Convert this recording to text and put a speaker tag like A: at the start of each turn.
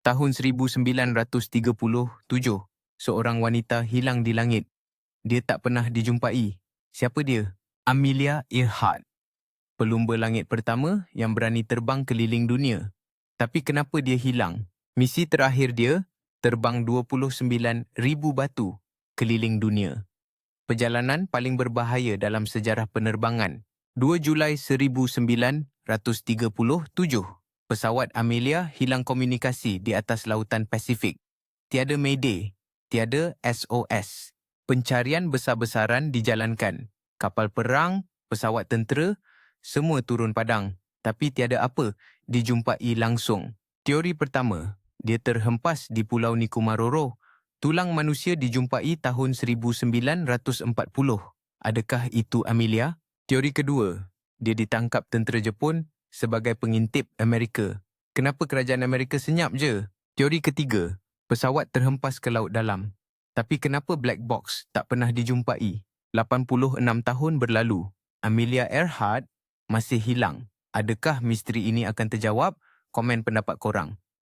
A: Tahun 1937, seorang wanita hilang di langit. Dia tak pernah dijumpai. Siapa dia? Amelia Earhart, pelumba langit pertama yang berani terbang keliling dunia. Tapi kenapa dia hilang? Misi terakhir dia, terbang 29,000 batu keliling dunia. Perjalanan paling berbahaya dalam sejarah penerbangan. 2 Julai 1937, pesawat Amelia hilang komunikasi di atas lautan Pasifik. Tiada Mayday, tiada SOS. Pencarian besar-besaran dijalankan. Kapal perang, pesawat tentera, semua turun padang. Tapi tiada apa dijumpai langsung. Teori pertama, dia terhempas di Pulau Nikumaroro. Tulang manusia dijumpai tahun 1940. Adakah itu Amelia? Teori kedua, dia ditangkap tentera Jepun sebagai pengintip Amerika. Kenapa kerajaan Amerika senyap je? Teori ketiga, pesawat terhempas ke laut dalam. Tapi kenapa black box tak pernah dijumpai? 86 tahun berlalu. Amelia Earhart masih hilang. Adakah misteri ini akan terjawab? Komen pendapat korang.